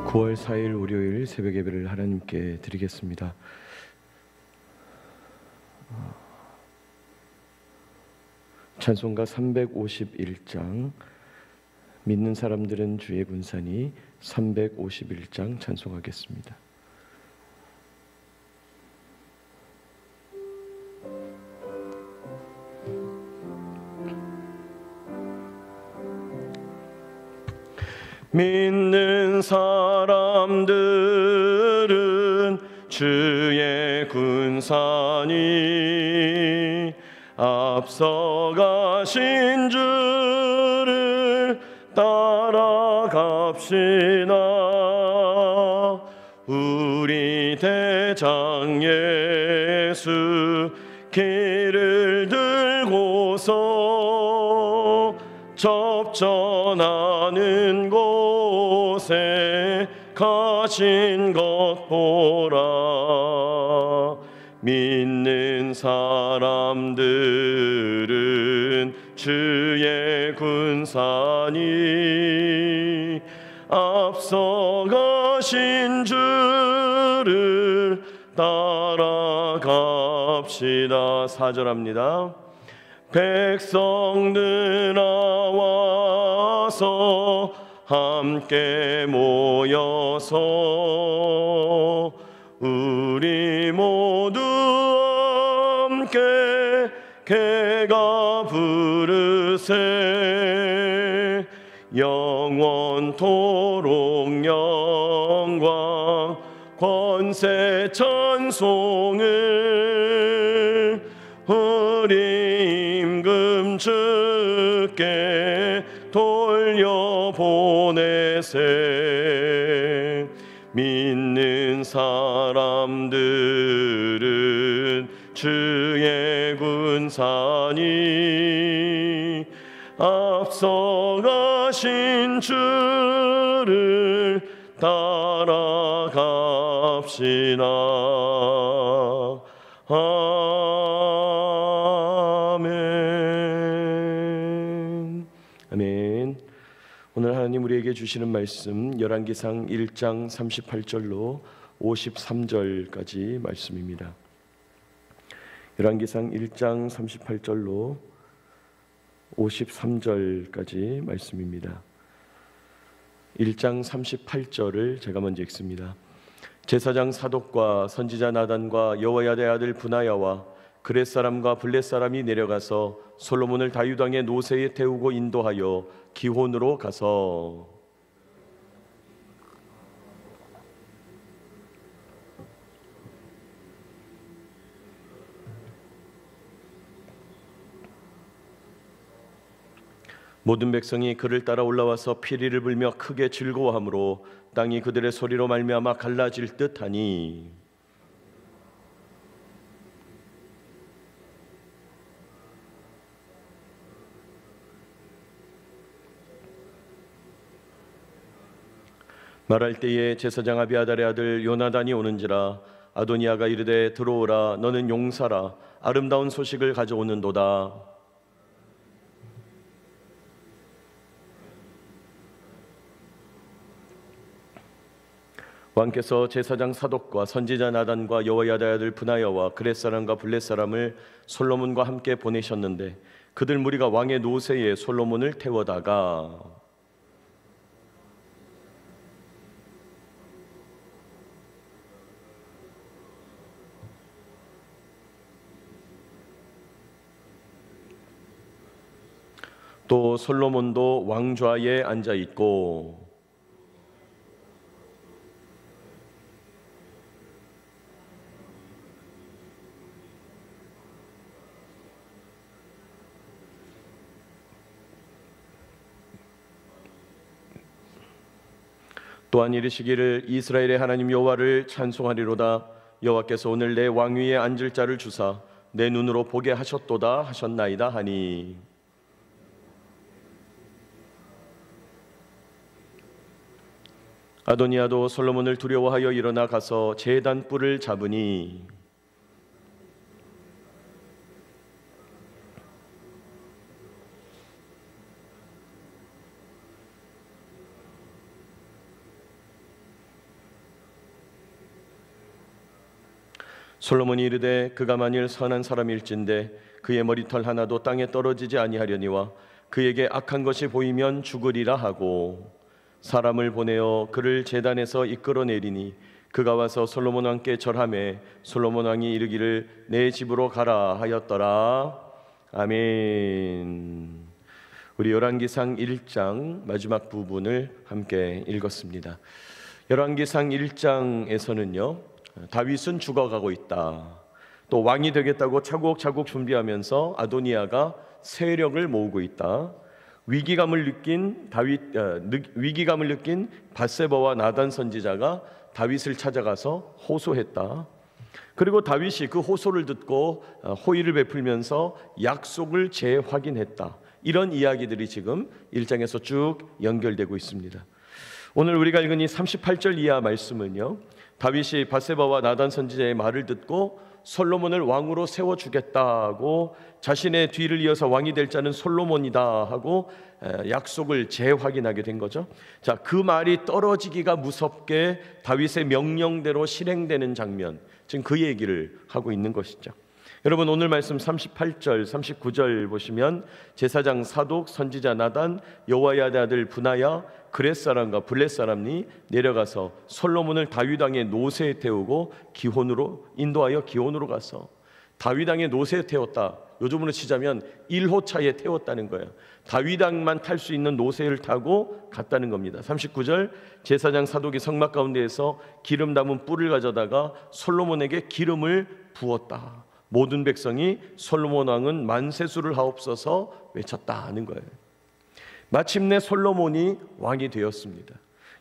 9월 4일 월요일 새벽 예배를 하나님께 드리겠습니다. 찬송가 351장 믿는 사람들은 주의 군산이 351장 찬송하겠습니다. 믿는 사람들은 주의 군산이 앞서가신 주를 따라갑시다. 우리 대장 예수 길을 들고서 접전하는 곳에 가신 것 보라. 믿는 사람들은 주의 군산이 앞서가신 주를 따라갑시다. 4절합니다. 백성들 나와서 함께 모여서 우리 모두 함께 개가 부르세. 영원토록 영광 권세 찬송을 우리 임금 주께 돌려보내세. 믿는 사람들은 주의 군산이 앞서가신 주를 따라갑시다. 아멘. 아멘. 오늘 하나님 우리에게 주시는 말씀 열왕기상 1장 38절로 53절까지 말씀입니다. 열왕기상 1장 38절로 53절까지 말씀입니다. 1장 38절을 제가 먼저 읽습니다. 제사장 사독과 선지자 나단과 여호야다의 아들 브나야와 그렛 사람과 블렛 사람이 내려가서 솔로몬을 다윗 왕의 노새에 태우고 인도하여 기혼으로 가서 모든 백성이 그를 따라 올라와서 피리를 불며 크게 즐거워하므로 땅이 그들의 소리로 말미암아 갈라질 듯하니 말할 때에 제사장 아비아달의 아들 요나단이 오는지라. 아도니아가 이르되 들어오라. 너는 용사라. 아름다운 소식을 가져오는도다. 왕께서 제사장 사독과 선지자 나단과 여호야다의 아들 브나야와 그렛 사람과 블렛 사람을 솔로몬과 함께 보내셨는데 그들 무리가 왕의 노새에 솔로몬을 태워다가 또 솔로몬도 왕좌에 앉아 있고 또한 이르시기를 이스라엘의 하나님 여호와를 찬송하리로다. 여호와께서 오늘 내 왕위에 앉을 자를 주사 내 눈으로 보게 하셨도다 하셨나이다 하니. 아도니아도 솔로몬을 두려워하여 일어나 가서 제단 뿔을 잡으니 솔로몬이 이르되 그가 만일 선한 사람일진데 그의 머리털 하나도 땅에 떨어지지 아니하려니와 그에게 악한 것이 보이면 죽으리라 하고 사람을 보내어 그를 제단에서 이끌어내리니 그가 와서 솔로몬 왕께 절하매 솔로몬 왕이 이르기를 내 집으로 가라 하였더라. 아멘. 우리 열왕기상 1장 마지막 부분을 함께 읽었습니다. 열왕기상 1장에서는요, 다윗은 죽어가고 있다. 또 왕이 되겠다고 차곡차곡 준비하면서 아도니아가 세력을 모으고 있다. 위기감을 느낀 밧세바와 나단 선지자가 다윗을 찾아가서 호소했다. 그리고 다윗이 그 호소를 듣고 호의를 베풀면서 약속을 재확인했다. 이런 이야기들이 지금 1장에서 쭉 연결되고 있습니다. 오늘 우리가 읽은 이 38절 이하 말씀은요, 다윗이 밧세바와 나단 선지자의 말을 듣고 솔로몬을 왕으로 세워주겠다고 자신의 뒤를 이어서 왕이 될 자는 솔로몬이다 하고 약속을 재확인하게 된 거죠. 자, 그 말이 떨어지기가 무섭게 다윗의 명령대로 실행되는 장면, 지금 그 얘기를 하고 있는 것이죠. 여러분, 오늘 말씀 38절, 39절 보시면 제사장 사독, 선지자 나단, 여호야다의 아들 브나야, 그렛 사람과 블렛 사람이 내려가서 솔로몬을 다윗 왕의 노새에 태우고 인도하여 기혼으로 가서 다윗 왕의 노새에 태웠다. 요즘으로 치자면 1호차에 태웠다는 거예요. 다윗 왕만 탈 수 있는 노새를 타고 갔다는 겁니다. 39절, 제사장 사독이 성막 가운데에서 기름 담은 뿔을 가져다가 솔로몬에게 기름을 부었다. 모든 백성이 솔로몬 왕은 만세수를 하옵소서 외쳤다 하는 거예요. 마침내 솔로몬이 왕이 되었습니다.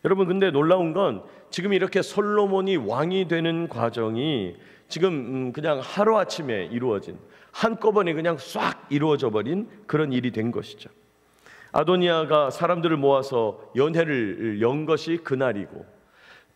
여러분, 근데 놀라운 건 지금 이렇게 솔로몬이 왕이 되는 과정이 지금 그냥 하루아침에 이루어진, 한꺼번에 그냥 싹 이루어져 버린 그런 일이 된 것이죠. 아도니아가 사람들을 모아서 연회를 연 것이 그날이고,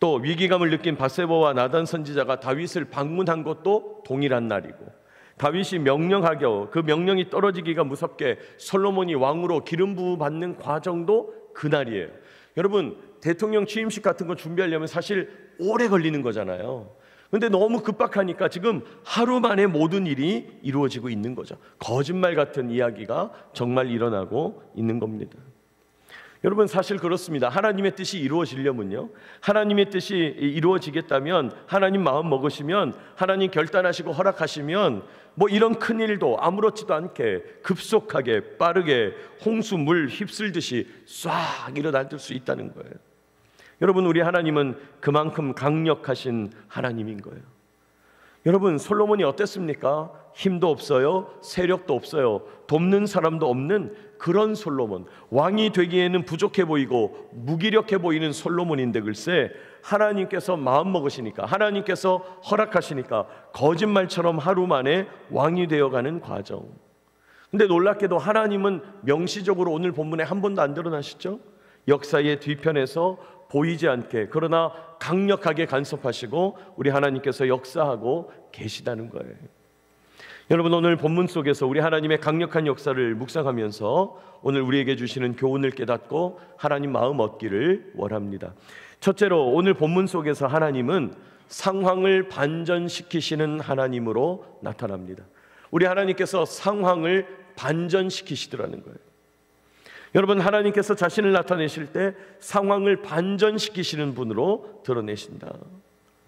또 위기감을 느낀 밧세바와 나단 선지자가 다윗을 방문한 것도 동일한 날이고, 다윗이 명령하게 그 명령이 떨어지기가 무섭게 솔로몬이 왕으로 기름 부음 받는 과정도 그날이에요. 여러분, 대통령 취임식 같은 거 준비하려면 사실 오래 걸리는 거잖아요. 근데 너무 급박하니까 지금 하루 만에 모든 일이 이루어지고 있는 거죠. 거짓말 같은 이야기가 정말 일어나고 있는 겁니다. 여러분, 사실 그렇습니다. 하나님의 뜻이 이루어지려면요, 하나님의 뜻이 이루어지겠다면, 하나님 마음 먹으시면, 하나님 결단하시고 허락하시면 뭐 이런 큰일도 아무렇지도 않게 급속하게 빠르게 홍수 물 휩쓸듯이 싹 일어날 수 있다는 거예요. 여러분, 우리 하나님은 그만큼 강력하신 하나님인 거예요. 여러분, 솔로몬이 어땠습니까? 힘도 없어요, 세력도 없어요, 돕는 사람도 없는 그런 솔로몬, 왕이 되기에는 부족해 보이고 무기력해 보이는 솔로몬인데 글쎄 하나님께서 마음 먹으시니까, 하나님께서 허락하시니까 거짓말처럼 하루 만에 왕이 되어가는 과정. 근데 놀랍게도 하나님은 명시적으로 오늘 본문에 한 번도 안 드러나시죠? 역사의 뒤편에서 보이지 않게, 그러나 강력하게 간섭하시고 우리 하나님께서 역사하고 계시다는 거예요. 여러분, 오늘 본문 속에서 우리 하나님의 강력한 역사를 묵상하면서 오늘 우리에게 주시는 교훈을 깨닫고 하나님 마음 얻기를 원합니다. 첫째로, 오늘 본문 속에서 하나님은 상황을 반전시키시는 하나님으로 나타납니다. 우리 하나님께서 상황을 반전시키시더라는 거예요. 여러분, 하나님께서 자신을 나타내실 때 상황을 반전시키시는 분으로 드러내신다.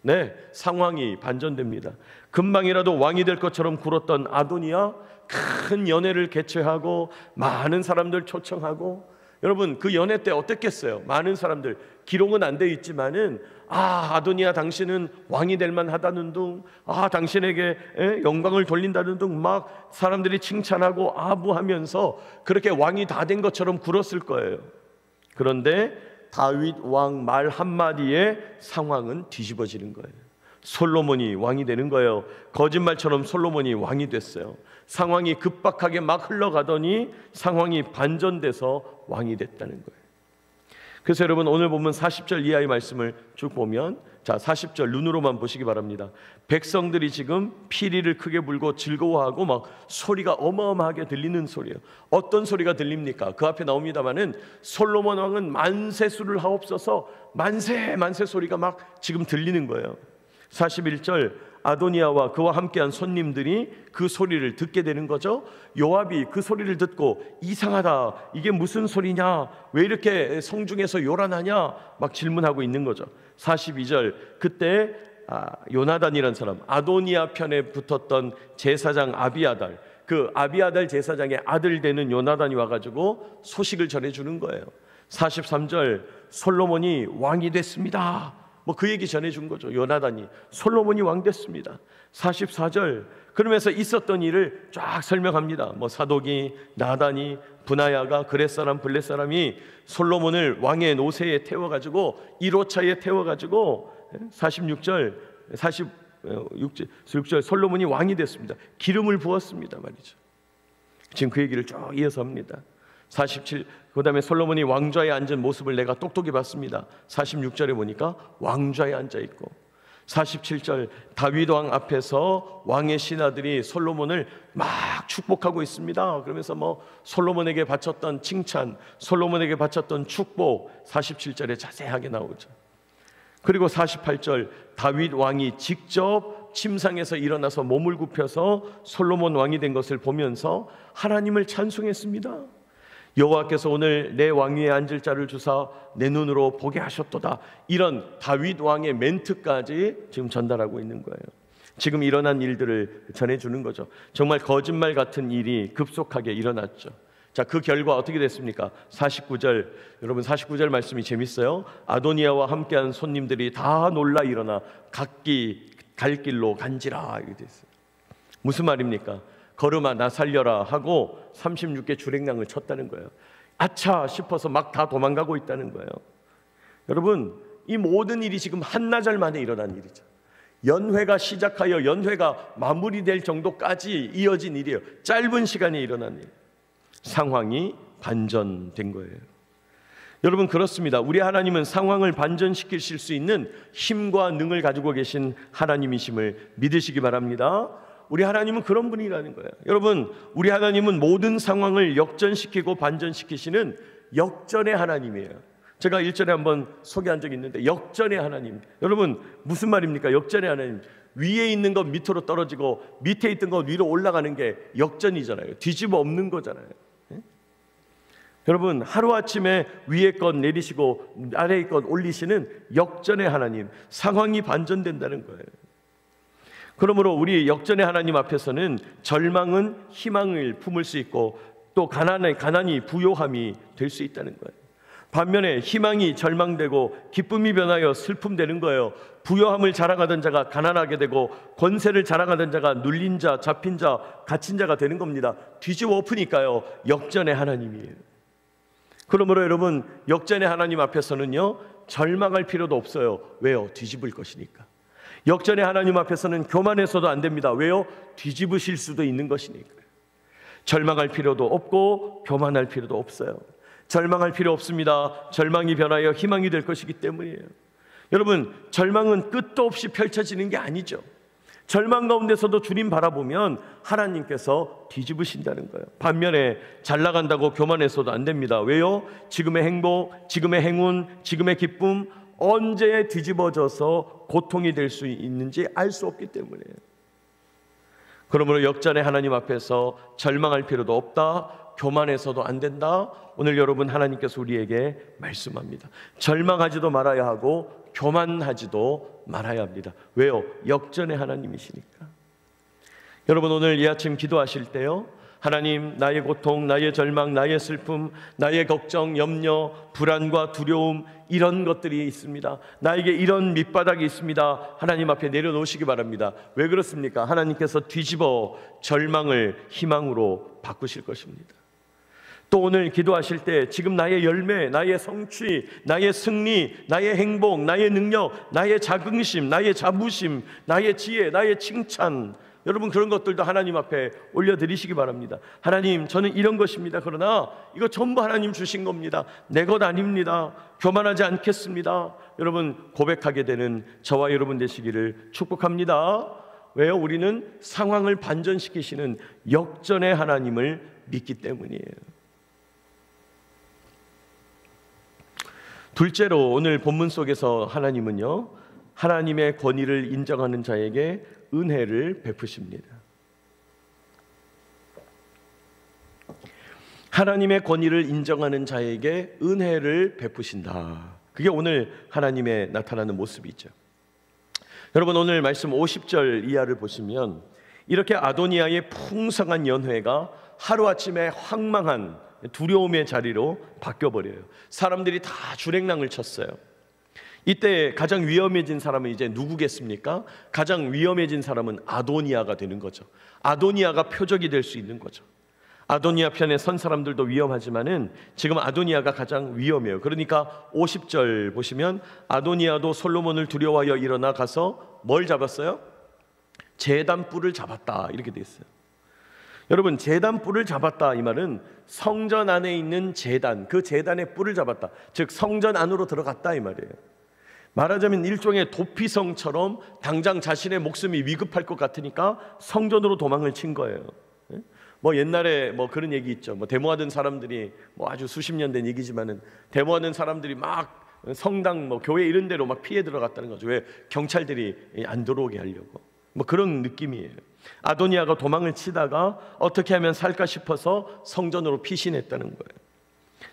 네, 상황이 반전됩니다. 금방이라도 왕이 될 것처럼 굴었던 아도니아, 큰 연회를 개최하고 많은 사람들 초청하고, 여러분, 그 연회 때 어땠겠어요? 많은 사람들, 기록은 안 돼 있지만은 아도니아 당신은 왕이 될 만하다는 둥, 당신에게 영광을 돌린다는 둥 막 사람들이 칭찬하고 아부하면서 그렇게 왕이 다 된 것처럼 굴었을 거예요. 그런데 다윗 왕 말 한마디에 상황은 뒤집어지는 거예요. 솔로몬이 왕이 되는 거예요. 거짓말처럼 솔로몬이 왕이 됐어요. 상황이 급박하게 막 흘러가더니 상황이 반전돼서 왕이 됐다는 거예요. 그래서 여러분, 오늘 보면 40절 이하의 말씀을 쭉 보면, 자, 40절 눈으로만 보시기 바랍니다. 백성들이 지금 피리를 크게 불고 즐거워하고 막 소리가 어마어마하게 들리는 소리예요. 어떤 소리가 들립니까? 그 앞에 나옵니다마는 솔로몬 왕은 만세수를 하옵소서, 만세 만세 소리가 막 지금 들리는 거예요. 41절, 아도니아와 그와 함께한 손님들이 그 소리를 듣게 되는 거죠. 요압이 그 소리를 듣고 이상하다, 이게 무슨 소리냐, 왜 이렇게 성중에서 요란하냐 막 질문하고 있는 거죠. 42절, 그때 요나단이라는 사람, 아도니아 편에 붙었던 제사장 아비아달, 그 아비아달 제사장의 아들 되는 요나단이 와가지고 소식을 전해주는 거예요. 43절, 솔로몬이 왕이 됐습니다. 뭐 그 얘기 전해준 거죠. 요나단이 솔로몬이 왕 됐습니다. 44절, 그러면서 있었던 일을 쫙 설명합니다. 뭐 사독이, 나단이, 분하야가, 그렛 사람, 블렛 사람이 솔로몬을 왕의 노새에 태워가지고 1호차에 태워가지고 46절, 46절 솔로몬이 왕이 됐습니다. 기름을 부었습니다 말이죠. 지금 그 얘기를 쭉 이어서 합니다. 47, 그 다음에 솔로몬이 왕좌에 앉은 모습을 내가 똑똑히 봤습니다. 46절에 보니까 왕좌에 앉아있고, 47절, 다윗 왕 앞에서 왕의 신하들이 솔로몬을 막 축복하고 있습니다. 그러면서 뭐 솔로몬에게 바쳤던 칭찬, 솔로몬에게 바쳤던 축복 47절에 자세하게 나오죠. 그리고 48절, 다윗 왕이 직접 침상에서 일어나서 몸을 굽혀서 솔로몬 왕이 된 것을 보면서 하나님을 찬송했습니다. 여호와께서 오늘 내 왕위에 앉을 자를 주사 내 눈으로 보게 하셨도다. 이런 다윗 왕의 멘트까지 지금 전달하고 있는 거예요. 지금 일어난 일들을 전해주는 거죠. 정말 거짓말 같은 일이 급속하게 일어났죠. 자, 그 결과 어떻게 됐습니까? 49절, 여러분 49절 말씀이 재밌어요. 아도니아와 함께한 손님들이 다 놀라 일어나 각기 갈 길로 간지라, 이렇게 됐어요. 무슨 말입니까? 걸음아 나 살려라 하고 36개 주랭랑을 쳤다는 거예요. 아차 싶어서 막 다 도망가고 있다는 거예요. 여러분, 이 모든 일이 지금 한나절 만에 일어난 일이죠. 연회가 시작하여 연회가 마무리될 정도까지 이어진 일이에요. 짧은 시간에 일어난 일. 상황이 반전된 거예요. 여러분, 그렇습니다. 우리 하나님은 상황을 반전시키실 수 있는 힘과 능을 가지고 계신 하나님이심을 믿으시기 바랍니다. 우리 하나님은 그런 분이라는 거예요. 여러분, 우리 하나님은 모든 상황을 역전시키고 반전시키시는 역전의 하나님이에요. 제가 1절에 한번 소개한 적이 있는데, 역전의 하나님. 여러분, 무슨 말입니까? 역전의 하나님. 위에 있는 것 밑으로 떨어지고 밑에 있던 것 위로 올라가는 게 역전이잖아요. 뒤집어 엎는 거잖아요. 여러분, 하루아침에 위에 것 내리시고 아래의 것 올리시는 역전의 하나님. 상황이 반전된다는 거예요. 그러므로 우리 역전의 하나님 앞에서는 절망은 희망을 품을 수 있고, 또 가난이 부요함이 될 수 있다는 거예요. 반면에 희망이 절망되고 기쁨이 변하여 슬픔되는 거예요. 부요함을 자랑하던 자가 가난하게 되고, 권세를 자랑하던 자가 눌린 자, 잡힌 자, 갇힌 자가 되는 겁니다. 뒤집어 엎으니까요, 역전의 하나님이에요. 그러므로 여러분, 역전의 하나님 앞에서는요, 절망할 필요도 없어요. 왜요? 뒤집을 것이니까. 역전의 하나님 앞에서는 교만해서도 안 됩니다. 왜요? 뒤집으실 수도 있는 것이니까. 절망할 필요도 없고 교만할 필요도 없어요. 절망할 필요 없습니다. 절망이 변하여 희망이 될 것이기 때문이에요. 여러분, 절망은 끝도 없이 펼쳐지는 게 아니죠. 절망 가운데서도 주님 바라보면 하나님께서 뒤집으신다는 거예요. 반면에 잘 나간다고 교만해서도 안 됩니다. 왜요? 지금의 행복, 지금의 행운, 지금의 기쁨 언제 뒤집어져서 고통이 될 수 있는지 알 수 없기 때문이에요. 그러므로 역전의 하나님 앞에서 절망할 필요도 없다, 교만해서도 안 된다. 오늘 여러분, 하나님께서 우리에게 말씀합니다. 절망하지도 말아야 하고 교만하지도 말아야 합니다. 왜요? 역전의 하나님이시니까. 여러분, 오늘 이 아침 기도하실 때요, 하나님, 나의 고통, 나의 절망, 나의 슬픔, 나의 걱정, 염려, 불안과 두려움, 이런 것들이 있습니다. 나에게 이런 밑바닥이 있습니다. 하나님 앞에 내려놓으시기 바랍니다. 왜 그렇습니까? 하나님께서 뒤집어 절망을 희망으로 바꾸실 것입니다. 또 오늘 기도하실 때 지금 나의 열매, 나의 성취, 나의 승리, 나의 행복, 나의 능력, 나의 자긍심, 나의 자부심, 나의 지혜, 나의 칭찬, 여러분, 그런 것들도 하나님 앞에 올려드리시기 바랍니다. 하나님, 저는 이런 것입니다. 그러나 이거 전부 하나님 주신 겁니다. 내 것 아닙니다. 교만하지 않겠습니다. 여러분, 고백하게 되는 저와 여러분 되시기를 축복합니다. 왜요? 우리는 상황을 반전시키시는 역전의 하나님을 믿기 때문이에요. 둘째로, 오늘 본문 속에서 하나님은요, 하나님의 권위를 인정하는 자에게 은혜를 베푸십니다. 하나님의 권위를 인정하는 자에게 은혜를 베푸신다. 그게 오늘 하나님의 나타나는 모습이죠. 여러분, 오늘 말씀 50절 이하를 보시면 이렇게 아도니아의 풍성한 연회가 하루아침에 황망한 두려움의 자리로 바뀌어버려요. 사람들이 다 주랭랑을 쳤어요. 이때 가장 위험해진 사람은 이제 누구겠습니까? 가장 위험해진 사람은 아도니아가 되는 거죠. 아도니아가 표적이 될 수 있는 거죠. 아도니아 편에 선 사람들도 위험하지만은 지금 아도니아가 가장 위험해요. 그러니까 50절 보시면 아도니아도 솔로몬을 두려워하여 일어나 가서 뭘 잡았어요? 제단 뿔을 잡았다, 이렇게 돼 있어요. 여러분, 제단 뿔을 잡았다 이 말은 성전 안에 있는 제단, 그 제단의 뿔을 잡았다, 즉 성전 안으로 들어갔다 이 말이에요. 말하자면 일종의 도피성처럼 당장 자신의 목숨이 위급할 것 같으니까 성전으로 도망을 친 거예요. 뭐 옛날에 뭐 그런 얘기 있죠. 뭐 데모하던 사람들이 뭐 아주 수십 년 된 얘기지만은 데모하는 사람들이 막 성당 뭐 교회 이런 데로 막 피해 들어갔다는 거죠. 왜? 경찰들이 안 들어오게 하려고. 뭐 그런 느낌이에요. 아도니아가 도망을 치다가 어떻게 하면 살까 싶어서 성전으로 피신했다는 거예요.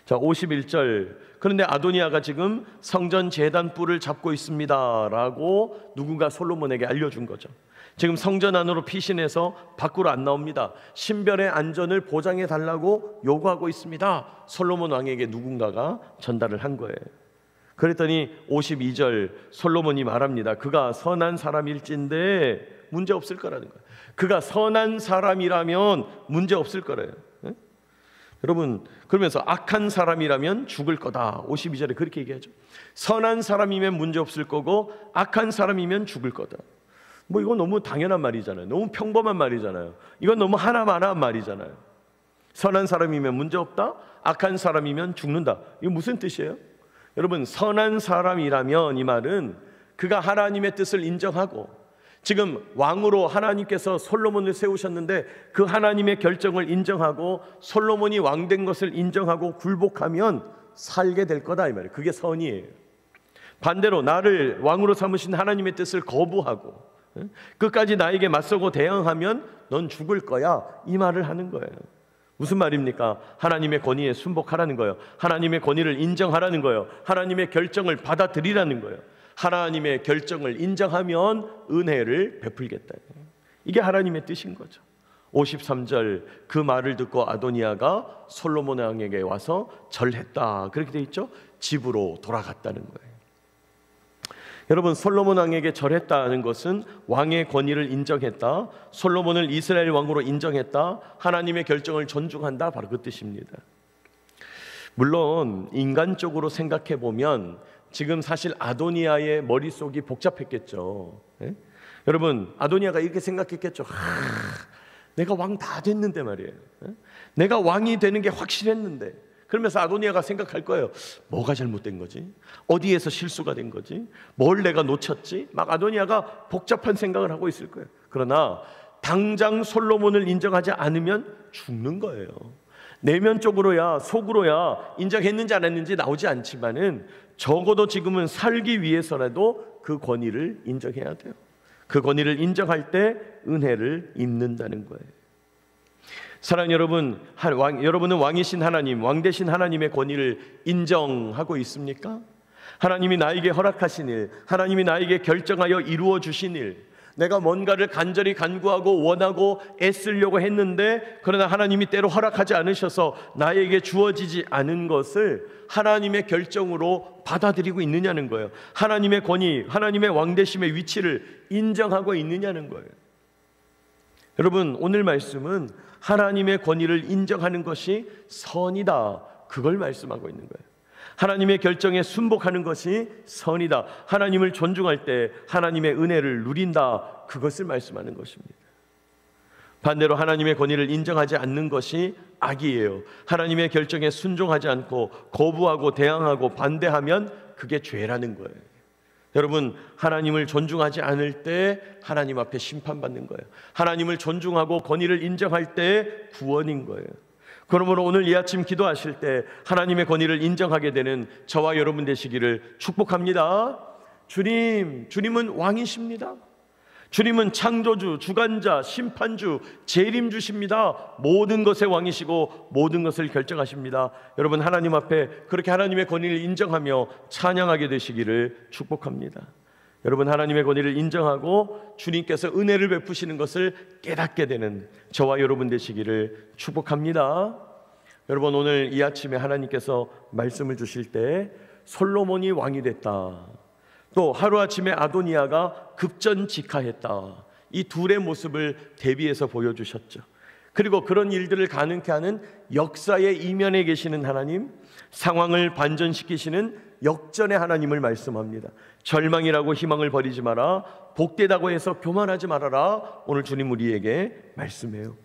자, 51절. 그런데 아도니아가 지금 성전 제단 뿔을 잡고 있습니다라고 누군가 솔로몬에게 알려준 거죠. 지금 성전 안으로 피신해서 밖으로 안 나옵니다. 신변의 안전을 보장해 달라고 요구하고 있습니다. 솔로몬 왕에게 누군가가 전달을 한 거예요. 그랬더니 52절 솔로몬이 말합니다. 그가 선한 사람일진데 문제 없을 거라는 거예요. 그가 선한 사람이라면 문제 없을 거래요. 여러분, 그러면서 악한 사람이라면 죽을 거다. 52절에 그렇게 얘기하죠. 선한 사람이면 문제 없을 거고 악한 사람이면 죽을 거다. 뭐 이건 너무 당연한 말이잖아요. 너무 평범한 말이잖아요. 이건 너무 하나만한 말이잖아요. 선한 사람이면 문제 없다, 악한 사람이면 죽는다. 이거 무슨 뜻이에요? 여러분, 선한 사람이라면 이 말은 그가 하나님의 뜻을 인정하고 지금 왕으로 하나님께서 솔로몬을 세우셨는데 그 하나님의 결정을 인정하고 솔로몬이 왕된 것을 인정하고 굴복하면 살게 될 거다 이 말이에요. 그게 선이에요. 반대로 나를 왕으로 삼으신 하나님의 뜻을 거부하고 끝까지 나에게 맞서고 대항하면 넌 죽을 거야, 이 말을 하는 거예요. 무슨 말입니까? 하나님의 권위에 순복하라는 거예요. 하나님의 권위를 인정하라는 거예요. 하나님의 결정을 받아들이라는 거예요. 하나님의 결정을 인정하면 은혜를 베풀겠다. 이게 하나님의 뜻인 거죠. 53절 그 말을 듣고 아도니아가 솔로몬 왕에게 와서 절했다, 그렇게 돼 있죠. 집으로 돌아갔다는 거예요. 여러분, 솔로몬 왕에게 절했다는 것은 왕의 권위를 인정했다, 솔로몬을 이스라엘 왕으로 인정했다, 하나님의 결정을 존중한다, 바로 그 뜻입니다. 물론 인간적으로 생각해 보면 지금 사실 아도니아의 머릿속이 복잡했겠죠. 예? 여러분, 아도니아가 이렇게 생각했겠죠. 내가 왕 다 됐는데 말이에요. 예? 내가 왕이 되는 게 확실했는데. 그러면서 아도니아가 생각할 거예요. 뭐가 잘못된 거지? 어디에서 실수가 된 거지? 뭘 내가 놓쳤지? 막 아도니아가 복잡한 생각을 하고 있을 거예요. 그러나 당장 솔로몬을 인정하지 않으면 죽는 거예요. 내면적으로야 속으로야 인정했는지 안 했는지 나오지 않지만은 적어도 지금은 살기 위해서라도 그 권위를 인정해야 돼요. 그 권위를 인정할 때 은혜를 입는다는 거예요. 사랑하는 여러분, 여러분은 왕이신 하나님, 왕 되신 하나님의 권위를 인정하고 있습니까? 하나님이 나에게 허락하신 일, 하나님이 나에게 결정하여 이루어 주신 일, 내가 뭔가를 간절히 간구하고 원하고 애쓰려고 했는데 그러나 하나님이 때로 허락하지 않으셔서 나에게 주어지지 않은 것을 하나님의 결정으로 받아들이고 있느냐는 거예요. 하나님의 권위, 하나님의 왕되심의 위치를 인정하고 있느냐는 거예요. 여러분, 오늘 말씀은 하나님의 권위를 인정하는 것이 선이다, 그걸 말씀하고 있는 거예요. 하나님의 결정에 순복하는 것이 선이다, 하나님을 존중할 때 하나님의 은혜를 누린다, 그것을 말씀하는 것입니다. 반대로 하나님의 권위를 인정하지 않는 것이 악이에요. 하나님의 결정에 순종하지 않고 거부하고 대항하고 반대하면 그게 죄라는 거예요. 여러분, 하나님을 존중하지 않을 때 하나님 앞에 심판받는 거예요. 하나님을 존중하고 권위를 인정할 때 구원인 거예요. 그러므로 오늘 이 아침 기도하실 때 하나님의 권위를 인정하게 되는 저와 여러분 되시기를 축복합니다. 주님은 왕이십니다. 주님은 창조주, 주관자, 심판주, 재림주십니다. 모든 것의 왕이시고 모든 것을 결정하십니다. 여러분, 하나님 앞에 그렇게 하나님의 권위를 인정하며 찬양하게 되시기를 축복합니다. 여러분, 하나님의 권위를 인정하고 주님께서 은혜를 베푸시는 것을 깨닫게 되는 저와 여러분 되시기를 축복합니다. 여러분, 오늘 이 아침에 하나님께서 말씀을 주실 때 솔로몬이 왕이 됐다, 또 하루아침에 아도니아가 급전직하했다, 이 둘의 모습을 대비해서 보여주셨죠. 그리고 그런 일들을 가능케 하는 역사의 이면에 계시는 하나님, 상황을 반전시키시는 역전의 하나님을 말씀합니다. 절망이라고 희망을 버리지 마라, 복되다고 해서 교만하지 말아라, 오늘 주님 우리에게 말씀해요.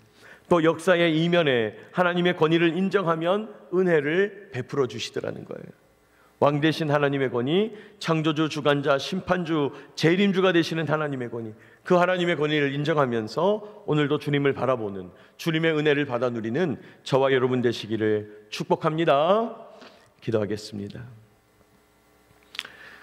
또 역사의 이면에 하나님의 권위를 인정하면 은혜를 베풀어 주시더라는 거예요. 왕 되신 하나님의 권위, 창조주, 주관자, 심판주, 재림주가 되시는 하나님의 권위, 그 하나님의 권위를 인정하면서 오늘도 주님을 바라보는, 주님의 은혜를 받아 누리는 저와 여러분 되시기를 축복합니다. 기도하겠습니다.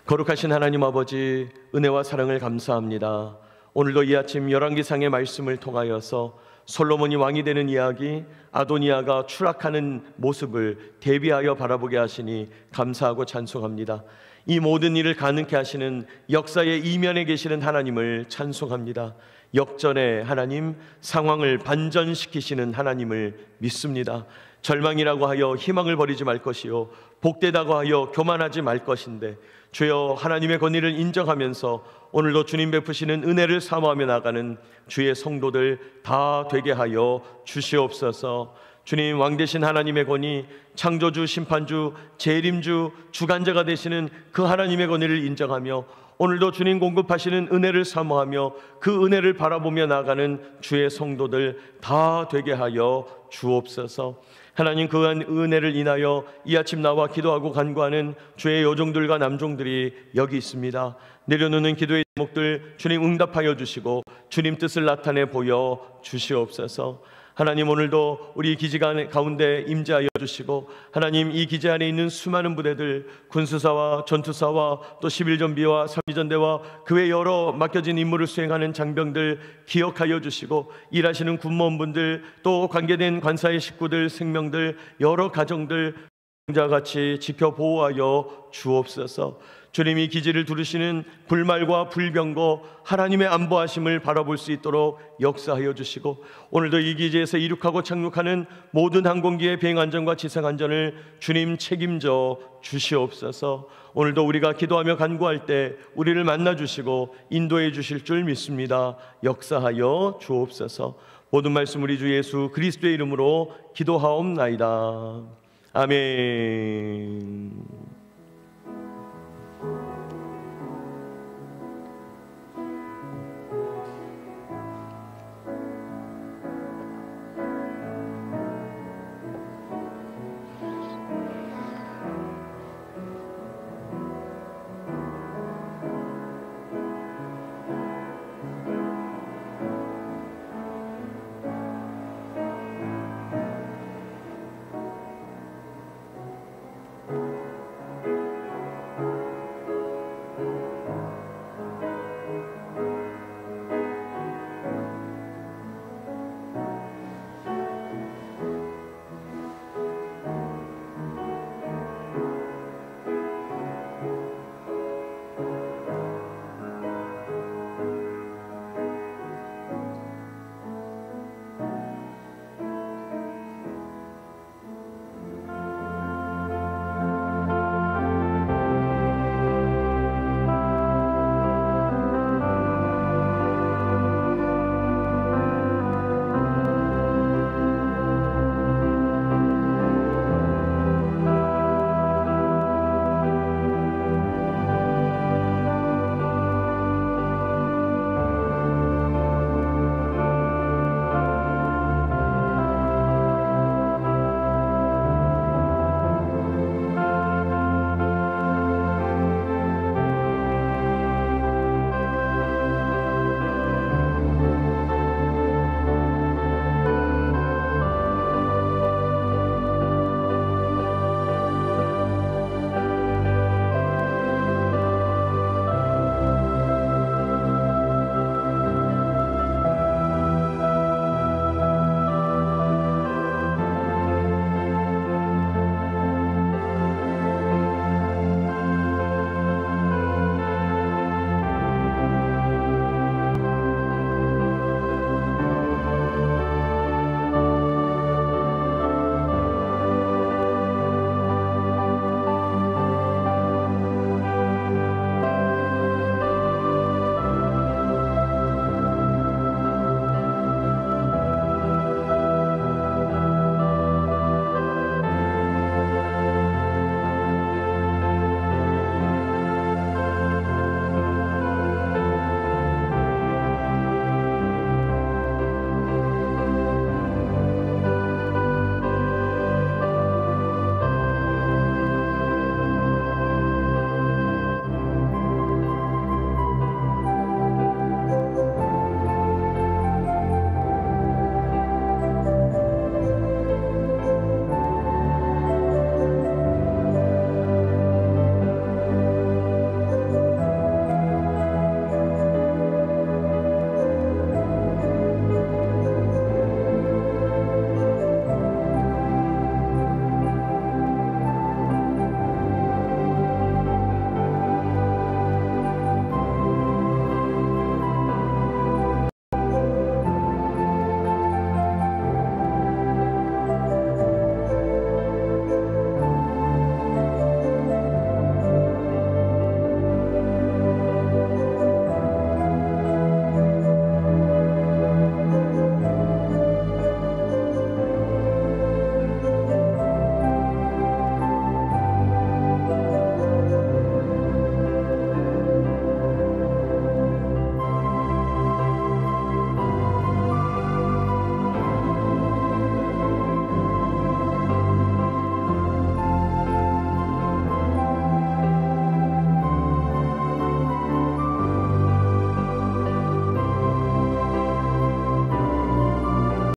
거룩하신 하나님 아버지, 은혜와 사랑을 감사합니다. 오늘도 이 아침 열왕기상의 말씀을 통하여서 솔로몬이 왕이 되는 이야기, 아도니아가 추락하는 모습을 대비하여 바라보게 하시니 감사하고 찬송합니다. 이 모든 일을 가능케 하시는 역사의 이면에 계시는 하나님을 찬송합니다. 역전의 하나님, 상황을 반전시키시는 하나님을 믿습니다. 절망이라고 하여 희망을 버리지 말 것이요, 복되다고 하여 교만하지 말 것인데, 주여 하나님의 권위를 인정하면서 오늘도 주님 베푸시는 은혜를 사모하며 나가는 주의 성도들 다 되게 하여 주시옵소서. 주님, 왕 되신 하나님의 권위, 창조주, 심판주, 재림주, 주관자가 되시는 그 하나님의 권위를 인정하며 오늘도 주님 공급하시는 은혜를 사모하며 그 은혜를 바라보며 나가는 주의 성도들 다 되게 하여 주옵소서. 하나님, 그 은혜를 인하여 이 아침 나와 기도하고 간구하는 주의 여종들과 남종들이 여기 있습니다. 내려놓는 기도의 제목들 주님 응답하여 주시고 주님 뜻을 나타내 보여 주시옵소서. 하나님, 오늘도 우리 기지가 가운데 임재하여 주시고 하나님, 이 기지 안에 있는 수많은 부대들, 군수사와 전투사와 또 11전비와 3위전대와 그 외 여러 맡겨진 임무를 수행하는 장병들 기억하여 주시고, 일하시는 군무원분들, 또 관계된 관사의 식구들, 생명들, 여러 가정들 자같이 지켜 보호하여 주옵소서. 주님이 기지를 두르시는 불말과 불병거, 하나님의 안보하심을 바라볼 수 있도록 역사하여 주시고, 오늘도 이 기지에서 이륙하고 착륙하는 모든 항공기의 비행안전과 지상안전을 주님 책임져 주시옵소서. 오늘도 우리가 기도하며 간구할 때 우리를 만나 주시고 인도해 주실 줄 믿습니다. 역사하여 주옵소서. 모든 말씀 우리 주 예수 그리스도의 이름으로 기도하옵나이다. 아멘.